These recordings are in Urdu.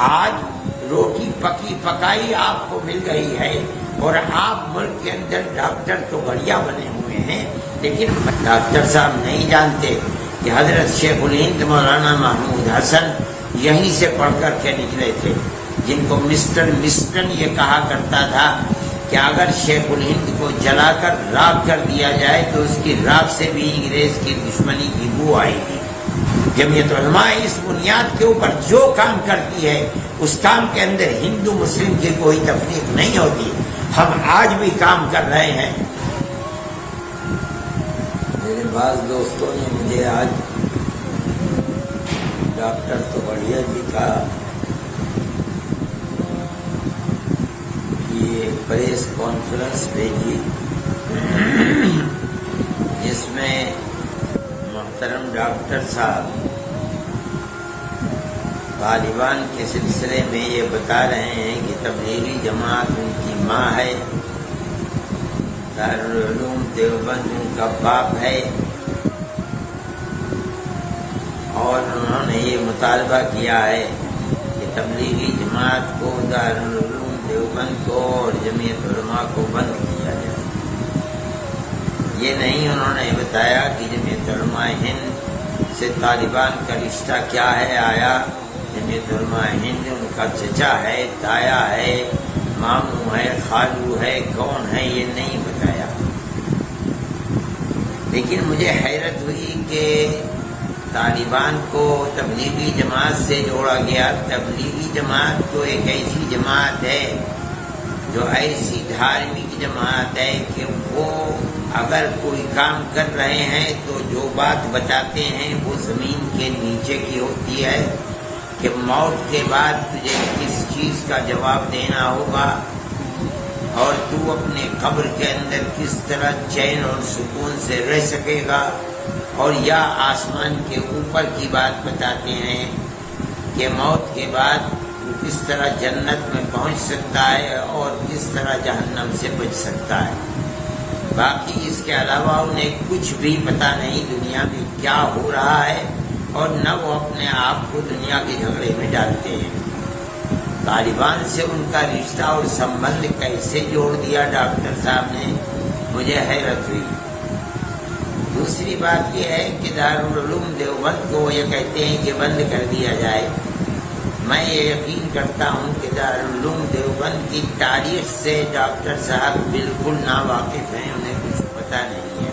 آج روٹی پکی پکائی آپ کو مل گئی ہے اور آپ ملک کے اندر ڈاکٹر تو بڑھیا بنے ہوئے ہیں، لیکن ڈاکٹر صاحب نہیں جانتے کہ حضرت شیخ الہند مولانا محمود حسن یہیں سے پڑھ کر کے نکلے تھے، جن کو مسٹر مسٹن یہ کہا کرتا تھا کہ اگر شیخ الہند کو جلا کر راکھ کر دیا جائے تو اس کی راکھ سے بھی انگریز کی دشمنی کی بو آئے گی۔ جمعیت علماء اس بنیاد کے اوپر جو کام کرتی ہے اس کام کے اندر ہندو مسلم کی کوئی تفریق نہیں ہوتی، ہم آج بھی کام کر رہے ہیں۔ میرے بعض دوستوں نے مجھے آج ڈاکٹر تو بڑھیا جی کہا کہ پریس کانفرنس بھیجی جس میں محترم ڈاکٹر صاحب طالبان کے سلسلے میں یہ بتا رہے ہیں کہ تبلیغی جماعت ان کی ماں ہے، دارالعلوم دیوبند ان کا باپ ہے، اور انہوں نے یہ مطالبہ کیا ہے کہ تبلیغی جماعت کو، دارالعلوم دیوبند کو اور جمعیت علماء کو بند کیا جائے۔ یہ نہیں انہوں نے بتایا کہ جمعیت علماء ہند سے طالبان کا رشتہ کیا ہے، آیا جمعیت علماء ہند ان کا چچا ہے، تایا ہے، ماموں ہے، خالو ہے، کون ہے، یہ نہیں بتایا۔ لیکن مجھے حیرت ہوئی کہ طالبان کو تبلیغی جماعت سے جوڑا گیا۔ تبلیغی جماعت تو ایک ایسی جماعت ہے جو ایسی دھارمک جماعت ہے کہ وہ اگر کوئی کام کر رہے ہیں تو جو بات بتاتے ہیں وہ زمین کے نیچے کی ہوتی ہے کہ موت کے بعد تجھے کس چیز کا جواب دینا ہوگا اور تو اپنے قبر کے اندر کس طرح چین اور سکون سے رہ سکے گا، اور یا آسمان کے اوپر کی بات بتاتے ہیں کہ موت کے بعد وہ کس طرح جنت میں پہنچ سکتا ہے اور کس طرح جہنم سے بچ سکتا ہے۔ باقی اس کے علاوہ انہیں کچھ بھی پتہ نہیں دنیا میں کیا ہو رہا ہے، اور نہ وہ اپنے آپ کو دنیا کے جھگڑے میں ڈالتے ہیں۔ طالبان سے ان کا رشتہ اور سمبند کیسے جوڑ دیا ڈاکٹر صاحب نے، مجھے حیرت ہوئی۔ دوسری بات یہ ہے کہ دارالعلوم دیوبند کو یہ کہتے ہیں کہ بند کر دیا جائے۔ میں یہ یقین کرتا ہوں کہ دارالعلوم دیوبند کی تاریخ سے ڈاکٹر صاحب بالکل ناواقف ہیں، انہیں کچھ پتہ نہیں ہے۔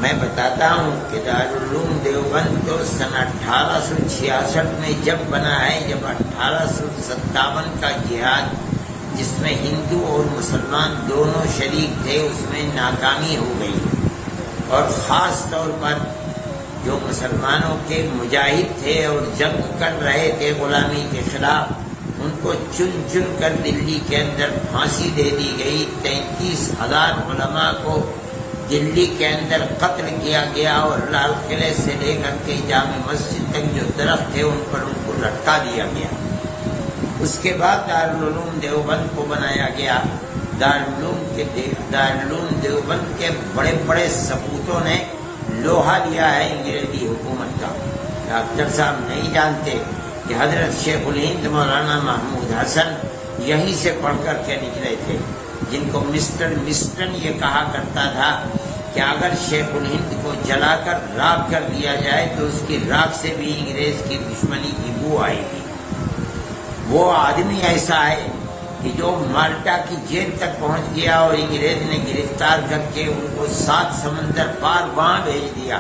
میں بتاتا ہوں کہ دارالعلوم دیوبند تو سن 1866 میں جب بنا ہے، جب 1857 کا جہاد جس میں ہندو اور مسلمان دونوں شریک تھے اس میں ناکامی ہو گئی، اور خاص طور پر جو مسلمانوں کے مجاہد تھے اور جنگ کر رہے تھے غلامی کے خلاف، ان کو چن چن کر دلی کے اندر پھانسی دے دی گئی۔ 33,000 علماء کو دلی کے اندر قتل کیا گیا، اور لال قلعے سے لے کر کے جامع مسجد تک جو درخت تھے ان پر ان کو لٹکا دیا گیا۔ اس کے بعد دارالعلوم دیوبند کو بنایا گیا۔ دارالعلوم دیوبند کے بڑے بڑے سپوتوں نے لوہا لیا ہے انگریزی حکومت کا۔ ڈاکٹر صاحب نہیں جانتے کہ حضرت شیخ الہند مولانا محمود حسن یہیں سے پڑھ کر کے نکلے تھے، جن کو مسٹر مسٹن یہ کہا کرتا تھا کہ اگر شیخ الہند کو جلا کر راکھ کر دیا جائے تو اس کی راکھ سے بھی انگریز کی دشمنی کی بو آئے گی۔ وہ آدمی ایسا ہے کہ جو مالٹا کی جیل تک پہنچ گیا اور انگریز نے گرفتار کر کے ان کو 7 سمندر پار وہاں بھیج دیا۔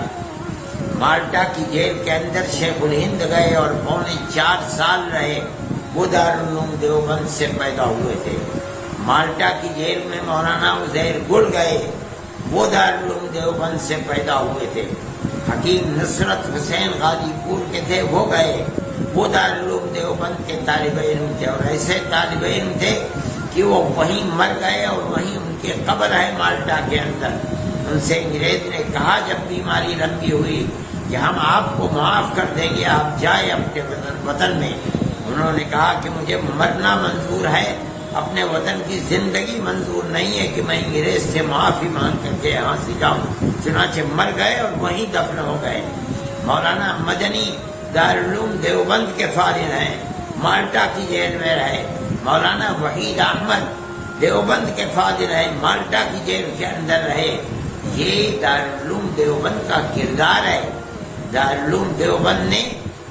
مالٹا کی جیل کے اندر شیخ الہند گئے اور 4 سال رہے۔ وہ دارالعلوم دیوبند سے پیدا ہوئے تھے۔ مالٹا کی جیل میں مولانا عزیر گل گئے، وہ دارالعلوم دیوبند سے پیدا ہوئے تھے۔ حکیم نصرت حسین غازی پور کے تھے، وہ گئے، وہ دارالعلوم دیوبند کے طالب علم تھے، اور ایسے طالب علم تھے کہ وہ وہیں مر گئے اور وہیں ان کی قبر ہے مالٹا کے اندر۔ ان سے انگریز نے کہا جب بیماری لمبی ہوئی کہ ہم آپ کو معاف کر دیں گے، آپ جائیں اپنے وطن میں۔ انہوں نے کہا کہ مجھے مرنا منظور ہے، اپنے وطن کی زندگی منظور نہیں ہے کہ میں انگریز سے معافی مانگ کر کے یہاں سے جاؤں۔ چنانچہ مر گئے اور وہیں دفن ہو گئے۔ مولانا مدنی دارالعلوم دیوبند کے فاضل ہیں، مالٹا کی جیل میں رہے۔ مولانا وحید احمد دیوبند کے فاضل ہیں، مالٹا کی جیل کے اندر رہے۔ یہ دارالعلوم دیوبند کا کردار ہے۔ دارالعلوم دیوبند نے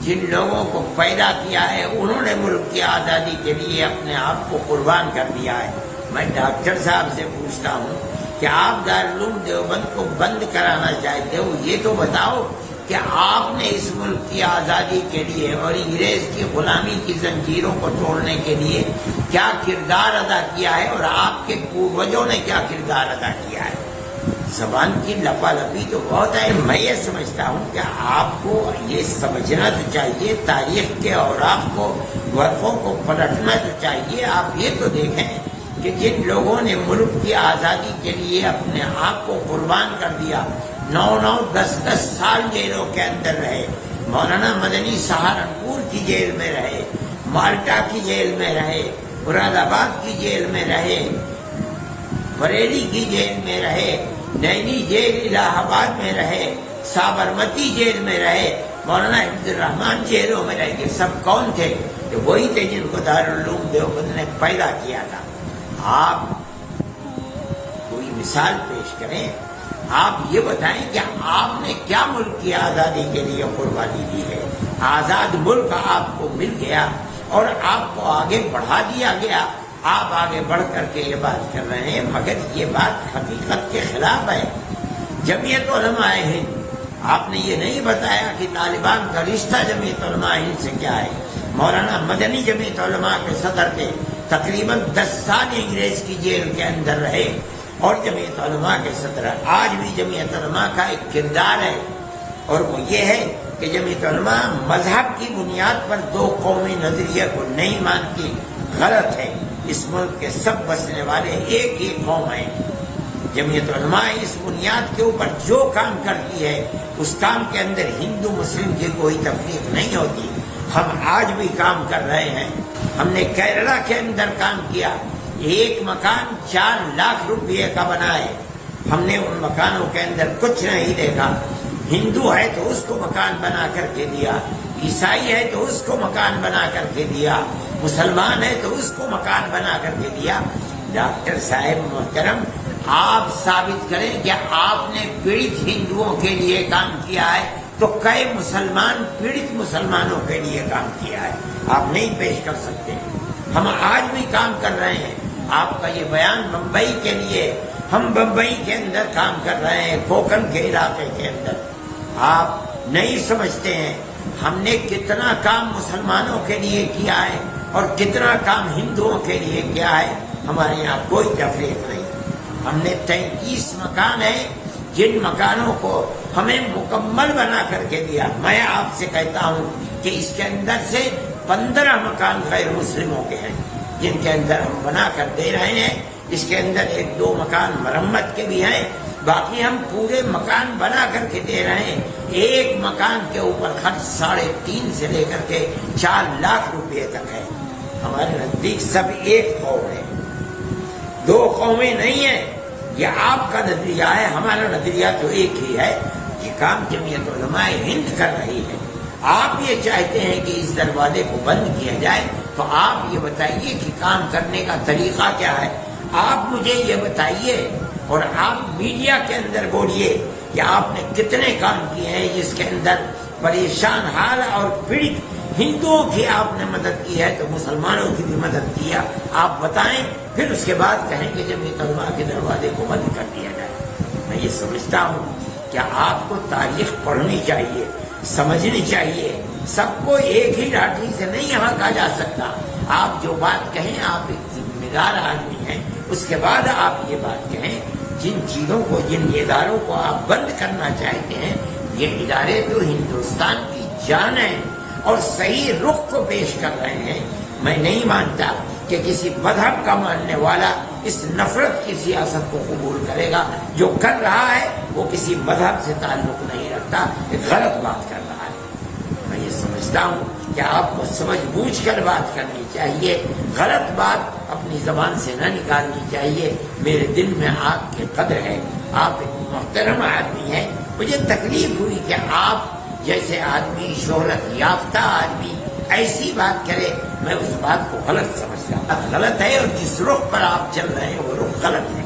جن لوگوں کو پیدا کیا ہے، انہوں نے ملک کی آزادی کے لیے اپنے آپ کو قربان کر دیا ہے۔ میں ڈاکٹر صاحب سے پوچھتا ہوں کہ آپ دارالعلوم دیوبند کو بند کرانا چاہتے ہو، یہ تو بتاؤ کہ آپ نے اس ملک کی آزادی کے لیے اور انگریز کی غلامی کی زنجیروں کو توڑنے کے لیے کیا کردار ادا کیا ہے، اور آپ کے پوروجوں نے کیا کردار ادا کیا ہے۔ زبان کی لپالپی تو بہت ہے۔ میں یہ سمجھتا ہوں کہ آپ کو یہ سمجھنا تو چاہیے تاریخ کے، اور آپ کو ورقوں کو پلٹنا تو چاہیے۔ آپ یہ تو دیکھیں کہ جن لوگوں نے ملک کی آزادی کے لیے اپنے آپ کو قربان کر دیا، 9 10 سال جیلوں کے اندر رہے۔ مولانا مدنی سہارنپور کی جیل میں رہے، مالٹا کی جیل میں رہے، مراد آباد کی جیل میں رہے، بریلی کی جیل میں رہے، نینی جیل الہ آباد میں رہے، سابرمتی جیل میں رہے، مولانا عبد الرحمان جیلوں میں رہے۔ یہ سب کون تھے؟ کہ وہی تھے جن کو دارالعلوم دیوبند نے پیدا کیا تھا۔ آپ کوئی مثال پیش کریں، آپ یہ بتائیں کہ آپ نے کیا ملک کی آزادی کے لیے قربانی دی ہے۔ آزاد ملک آپ کو مل گیا اور آپ کو آگے بڑھا دیا گیا۔ آپ آگے بڑھ کر کے یہ بات کر رہے ہیں، مگر یہ بات حقیقت کے خلاف ہے۔ جمعیت علماء ہند، آپ نے یہ نہیں بتایا کہ طالبان کا رشتہ جمعیت علماء ہند سے کیا ہے۔ مولانا مدنی جمعیت علماء کے صدر تھے، تقریباً 10 سال انگریز کی جیل کے اندر رہے اور جمعیت علماء کے صدر۔ آج بھی جمعیت علماء کا ایک کردار ہے، اور وہ یہ ہے کہ جمعیت علماء مذہب کی بنیاد پر 2 قومی نظریے کو نہیں مانتی، غلط ہے۔ اس ملک کے سب بسنے والے ایک ہی قوم ہیں۔ جمعیت علماء اس بنیاد کے اوپر جو کام کرتی ہے، اس کام کے اندر ہندو مسلم کی کوئی تفریق نہیں ہوتی۔ ہم آج بھی کام کر رہے ہیں۔ ہم نے کیرلا کے اندر کام کیا، ایک مکان 4 لاکھ روپے کا بنا ہے۔ ہم نے ان مکانوں کے اندر کچھ نہیں دیکھا۔ ہندو ہے تو اس کو مکان بنا کر کے دیا، عیسائی ہے تو اس کو مکان بنا کر کے دیا، مسلمان ہے تو اس کو مکان بنا کر کے دیا۔ ڈاکٹر صاحب محترم، آپ ثابت کریں کہ آپ نے پیڑت ہندوؤں کے لیے کام کیا ہے تو کئی مسلمان پیڑت مسلمانوں کے لیے کام کیا ہے؟ آپ نہیں پیش کر سکتے۔ ہم آج بھی کام کر رہے ہیں۔ آپ کا یہ بیان بمبئی کے لیے، ہم بمبئی کے اندر کام کر رہے ہیں، کوکن کے علاقے کے اندر۔ آپ نہیں سمجھتے ہیں ہم نے کتنا کام مسلمانوں کے لیے کیا ہے اور کتنا کام ہندوؤں کے لیے کیا ہے۔ ہمارے یہاں کوئی تفریق نہیں۔ ہم نے 33 مکان ہیں جن مکانوں کو ہمیں مکمل بنا کر کے دیا۔ میں آپ سے کہتا ہوں کہ اس کے اندر سے 15 مکان غیر مسلموں کے ہیں جن کے اندر ہم بنا کر دے رہے ہیں۔ اس کے اندر 1-2 مکان مرمت کے بھی ہیں، باقی ہم پورے مکان بنا کر کے دے رہے ہیں۔ ایک مکان کے اوپر خرچ 3.5 سے لے کر کے 4 لاکھ روپے تک ہے۔ ہمارے نزدیک سب ایک قوم ہے، 2 قومیں نہیں ہیں۔ یہ آپ کا نظریہ ہے، ہمارا نظریہ تو ایک ہی ہے۔ یہ کام جمعیت علماء ہند کر رہی ہے۔ آپ یہ چاہتے ہیں کہ اس دروازے کو بند کیا جائے، تو آپ یہ بتائیے کہ کام کرنے کا طریقہ کیا ہے۔ آپ مجھے یہ بتائیے اور آپ میڈیا کے اندر بولیے کہ آپ نے کتنے کام کیے ہیں جس کے اندر پریشان حال اور پیڑت ہندوؤں کی آپ نے مدد کی ہے تو مسلمانوں کی بھی مدد کیا، آپ بتائیں، پھر اس کے بعد کہیں کہ جمعیت علماء کے دروازے کو بند کر دیا جائے۔ میں یہ سمجھتا ہوں کہ آپ کو تاریخ پڑھنی چاہیے، سمجھنی چاہیے۔ سب کو ایک ہی لاٹھی سے نہیں یہاں کہا جا سکتا۔ آپ جو بات کہیں، آپ ایک ذمہ دار آدمی ہیں، اس کے بعد آپ یہ بات کہیں۔ جن چیزوں کو، جن اداروں کو آپ بند کرنا چاہتے ہیں، یہ ادارے تو ہندوستان کی جان ہیں اور صحیح رخ کو پیش کر رہے ہیں۔ میں نہیں مانتا کہ کسی مذہب کا ماننے والا اس نفرت کی سیاست کو قبول کرے گا۔ جو کر رہا ہے وہ کسی مذہب سے تعلق نہیں رکھتا، ایک غلط بات کر رہا ہے۔ میں یہ سمجھتا ہوں کہ آپ کو سمجھ بوجھ کر بات کرنی چاہیے، غلط بات اپنی زبان سے نہ نکالنی چاہیے۔ میرے دل میں آپ کی قدر ہے، آپ ایک محترم آدمی ہیں۔ مجھے تکلیف ہوئی کہ آپ جیسے آدمی شہرت یافتہ آدمی ایسی بات کرے میں اس بات کو غلط سمجھتا ہوں. غلط ہے اور جس رخ پر آپ چل رہے ہیں وہ رخ غلط ہے.